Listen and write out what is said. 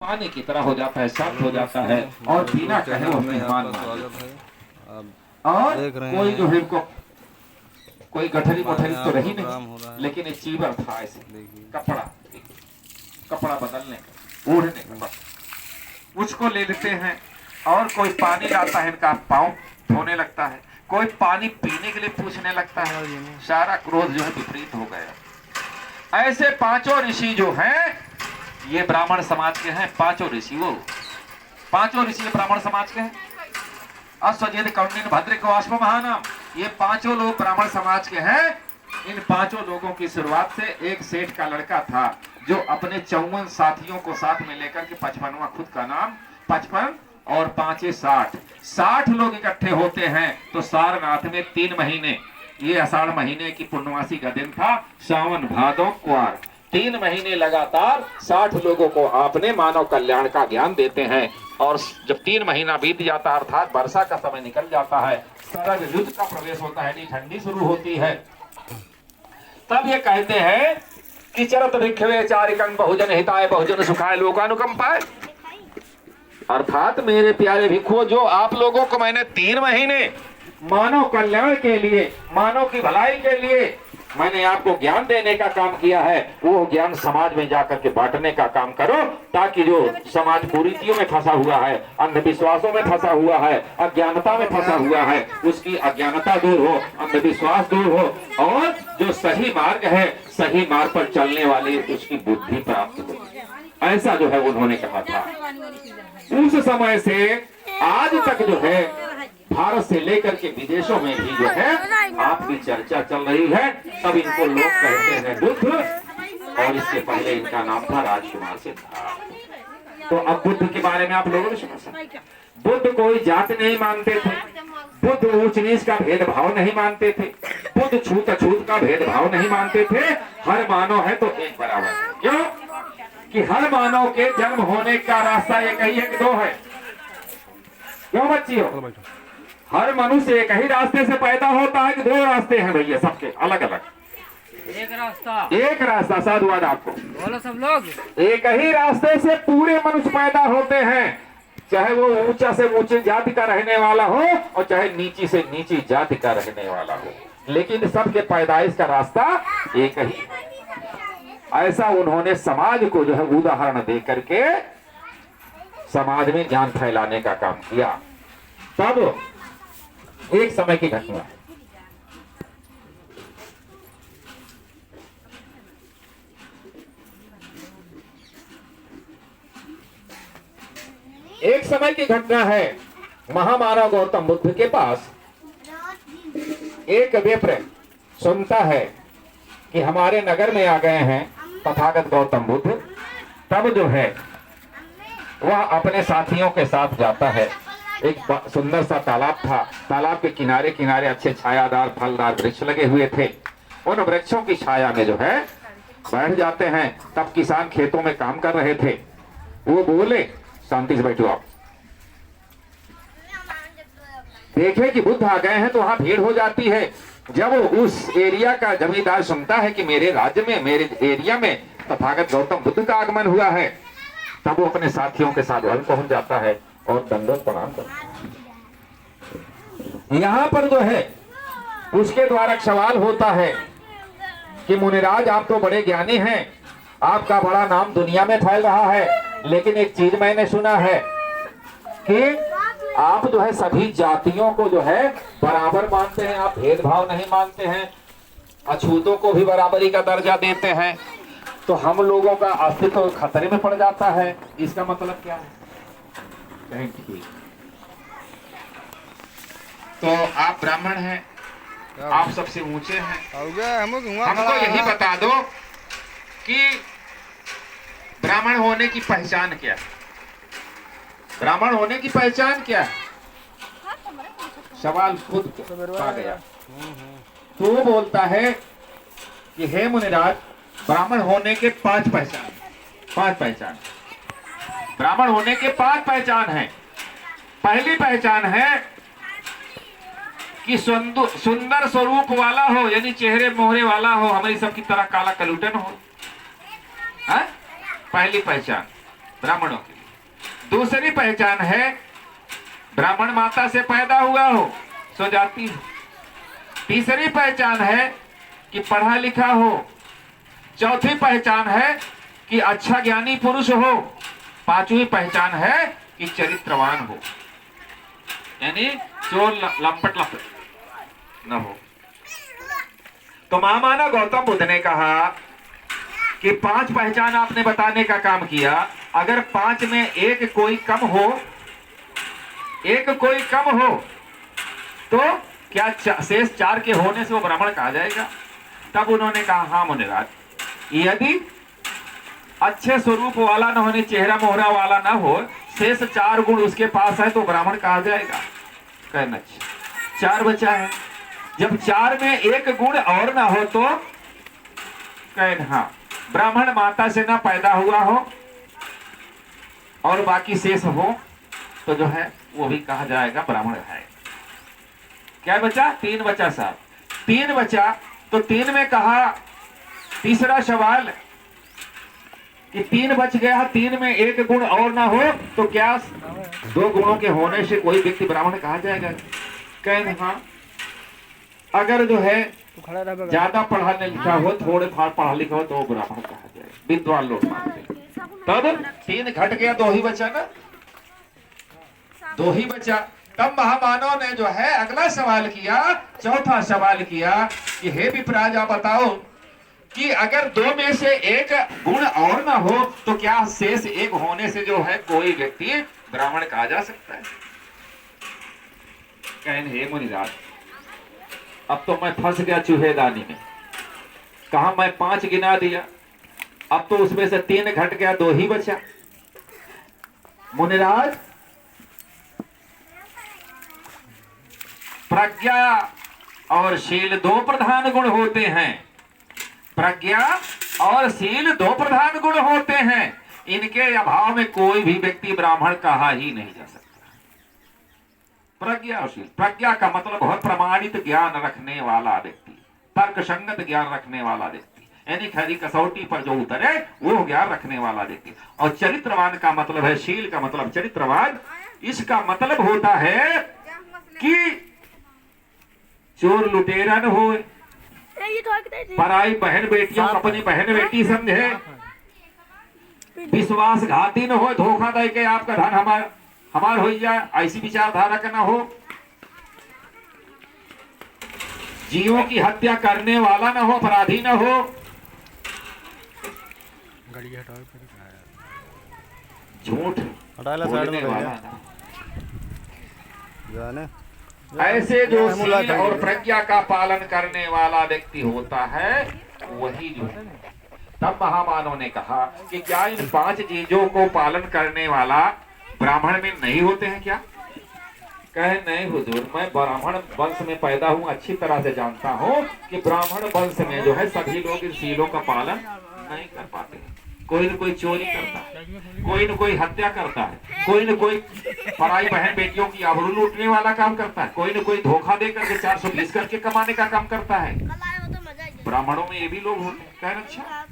पानी की तरह हो जाता है, शांत हो जाता है और बिना कहे वो मेहमान और कोई जो है इनको कोई गठरी मोठरी तो रही नहीं, लेकिन एक चीवर था ऐसे कपड़ा बदलने का, ओढ़ने का, उसको ले लेते हैं और कोई पानी लाता है, इनका पाँव धोने लगता है, कोई पानी पीने के लिए पूछने लगता है। सारा क्रोध जो है विपरीत हो गया। ऐसे पांचों ऋषि जो हैं ये ब्राह्मण समाज के हैं। पांचों ऋषि ब्राह्मण समाज के हैं। अश्वजित कौंडिन्य भद्रिक अश्व महानाम, ये पांचों लोग ब्राह्मण समाज के हैं। इन पांचों लोगों की शुरुआत से एक सेठ का लड़का था जो अपने 54 साथियों को साथ में लेकर के 55वां खुद का नाम 55 और 5 60 लोग इकट्ठे होते हैं। तो सारनाथ में 3 महीने, ये आषाढ़ महीने की पूर्णमासी का दिन था, सावन भादो क्वार, 3 महीने लगातार 60 लोगों को आपने मानव कल्याण का ज्ञान देते हैं। और जब 3 महीना बीत जाता है अर्थात वर्षा का समय निकल जाता है, शरद ऋतु का प्रवेश होता है, ठंडी शुरू होती है, तब ये कहते हैं कि चरत भिक्षवे चारिकं बहुजन हिताय बहुजन सुखाय लोकानुकंपाय। अर्थात मेरे प्यारे भिक्षुओं, जो आप लोगों को मैंने 3 महीने मानव कल्याण के लिए, मानव की भलाई के लिए मैंने आपको ज्ञान देने का काम किया है, वो ज्ञान समाज में जाकर के बांटने का काम करो, ताकि जो समाज कुरीतियों में फंसा हुआ है, अंधविश्वासों में फंसा हुआ है, अज्ञानता में फंसा हुआ है, उसकी अज्ञानता दूर हो, अंधविश्वास दूर हो और जो सही मार्ग है, सही मार्ग पर चलने वाली उसकी बुद्धि प्राप्त हो। ऐसा जो है उन्होंने कहा था। उस समय से आज तक जो है भारत से लेकर के विदेशों में भी जो है आपकी चर्चा चल रही है। तब इनको लोग कहते हैं बुद्ध, और इससे पहले इनका नाम था राजकुमार सिद्धार्थ। तो अब बुद्ध के बारे में आप लोगों ने सुना, बुद्ध कोई जात नहीं मानते थे, बुद्ध ऊंच नीच का भेदभाव नहीं मानते थे, बुद्ध छूत अछूत का भेदभाव नहीं मानते थे। हर मानव है तो एक बराबर। क्यों कि हर मानव के जन्म होने का रास्ता एक ही है कि 2 है? क्यों बच्चियों? हर मनुष्य एक ही रास्ते से पैदा होता है कि 2 रास्ते हैं भैया सबके अलग अलग? एक रास्ता साधुवाद आपको बोलो सब लोग। एक ही रास्ते से पूरे मनुष्य पैदा होते हैं, चाहे वो ऊंचा से ऊंची जाति का रहने वाला हो और चाहे नीची से नीची जाति का रहने वाला हो, लेकिन सबके पैदाइश का रास्ता एक ही। ऐसा उन्होंने समाज को जो है उदाहरण दे करके समाज में ज्ञान फैलाने का काम किया। तब एक समय की घटना, एक समय की घटना है। महामानव गौतम बुद्ध के पास एक विप्र सुनता है कि हमारे नगर में आ गए हैं तथागत गौतम बुद्ध। तब जो है वह अपने साथियों के साथ जाता है। एक सुंदर सा तालाब था, तालाब के किनारे किनारे अच्छे छायादार फलदार वृक्ष लगे हुए थे। उन वृक्षों की छाया में जो है बैठ जाते हैं। तब किसान खेतों में काम कर रहे थे। वो बोले, शांति से बैठो आप। देखे कि बुद्ध आ गए हैं तो वहां भीड़ हो जाती है। जब उस एरिया का जमींदार सुनता है कि मेरे राज्य में, मेरे एरिया में तथागत गौतम बुद्ध का आगमन हुआ है, तब वो अपने साथियों के साथ वहां पहुंच जाता है और दंडवत प्रणाम करता है। यहाँ पर जो है उसके द्वारा सवाल होता है कि मुनिराज, आप तो बड़े ज्ञानी हैं, आपका बड़ा नाम दुनिया में फैल रहा है, लेकिन एक चीज मैंने सुना है कि आप जो है सभी जातियों को जो है बराबर मानते हैं, आप भेदभाव नहीं मानते हैं, अछूतों को भी बराबरी का दर्जा देते हैं। तो हम लोगों का अस्तित्व तो खतरे में पड़ जाता है। इसका मतलब क्या है? तो आप ब्राह्मण हैं, आप सबसे ऊंचे हैं, हमको यही बता दो कि ब्राह्मण होने की पहचान क्या है? ब्राह्मण होने की पहचान क्या है? सवाल खुद आ गया। तो वो बोलता है कि हे मुनिराज, ब्राह्मण होने के 5 पहचान। ब्राह्मण होने के 5 पहचान है। पहली पहचान है कि सुंदर स्वरूप वाला हो, यानी चेहरे मोहरे वाला हो, हमारी सबकी तरह काला कलूटन हो। पहली पहचान ब्राह्मणों की। दूसरी पहचान है ब्राह्मण माता से पैदा हुआ हो सो जाति हो। तीसरी पहचान है कि पढ़ा लिखा हो। चौथी पहचान है कि अच्छा ज्ञानी पुरुष हो। पांचवी पहचान है कि चरित्रवान हो, यानी चोर लंपट न हो। तो महामाना गौतम बुद्ध ने कहा कि 5 पहचान आपने बताने का काम किया, अगर 5 में एक कोई कम हो, तो क्या शेष 4 के होने से वो ब्राह्मण कहा जाएगा? तब उन्होंने कहा हाँ मुनिराज, यदि अच्छे स्वरूप वाला न होने, चेहरा मोहरा वाला ना हो, शेष 4 गुण उसके पास है तो ब्राह्मण कहा जाएगा। कहना 4 बचा है, जब 4 में एक गुण और ना हो तो कहना हाँ, ब्राह्मण माता से ना पैदा हुआ हो और बाकी शेष हो तो जो है वो भी कहा जाएगा ब्राह्मण है। क्या बचा? 3 बचा साहब, 3 बचा। तो 3 में कहा, तीसरा सवाल कि 3 बच गया, 3 में एक गुण और ना हो तो क्या 2 गुणों के होने से कोई व्यक्ति ब्राह्मण कहा जाएगा? कहना हाँ, अगर जो है ज्यादा पढ़ा लिखा हो, थोड़े फार पढ़ा लिखा हो तो ब्राह्मण कहा जाएगा, विद्वान लोग मानते। तब 3 घट गया, 2 ही बचा ना, 2 ही बचा। तब महामानव ने जो है अगला सवाल किया, चौथा सवाल किया कि हे विप्राज आप बताओ कि अगर 2 में से एक गुण और ना हो तो क्या शेष 1 होने से जो है कोई व्यक्ति ब्राह्मण कहा जा सकता है? कहने हे मुनिराज, अब तो मैं फंस गया चूहेदानी में। कहा मैं 5 गिना दिया, अब तो उसमें से 3 घट गया, 2 ही बचा। मुनिराज, प्रज्ञा और शील 2 प्रधान गुण होते हैं। प्रज्ञा और शील 2 प्रधान गुण होते हैं। इनके अभाव में कोई भी व्यक्ति ब्राह्मण कहा ही नहीं जा सकता। प्रज्ञा और शील, प्रज्ञा का मतलब बहुत प्रमाणित ज्ञान रखने वाला व्यक्ति, तर्क संगत ज्ञान रखने वाला व्यक्ति, यानी खरी कसौटी पर जो उतरे वो ज्ञान रखने वाला व्यक्ति। और चरित्रवान का मतलब है, शील का मतलब चरित्रवान, इसका मतलब होता है कि चोर लुटेरा न हो, पराई बहन बेटियों अपनी बहन बेटी समझे, विश्वासघाती न हो, धोखा दे के आपका धन हमार हो जाए, ऐसी विचारधारा का न हो, जीवों की हत्या करने वाला न हो, अपराधी न हो, झूठ बोलने वाला न। ऐसे जो शील और प्रज्ञा का पालन करने वाला व्यक्ति होता है वही जो है। तब महामानव ने कहा कि क्या इन 5 चीजों को पालन करने वाला ब्राह्मण में नहीं होते हैं क्या? कहे नहीं हुजूर, मैं ब्राह्मण वंश में पैदा हूँ, अच्छी तरह से जानता हूँ कि ब्राह्मण वंश में जो है सभी लोग इन शीलों का पालन नहीं कर पाते हैं। कोई न कोई चोरी करता है, कोई न कोई हत्या करता है, कोई न कोई पराई बहन बेटियों की आबरू लूटने वाला काम करता है, कोई न कोई धोखा दे करके 420 करके कमाने का काम करता है। ब्राह्मणों में ये भी लोग होते हैं। कह अच्छा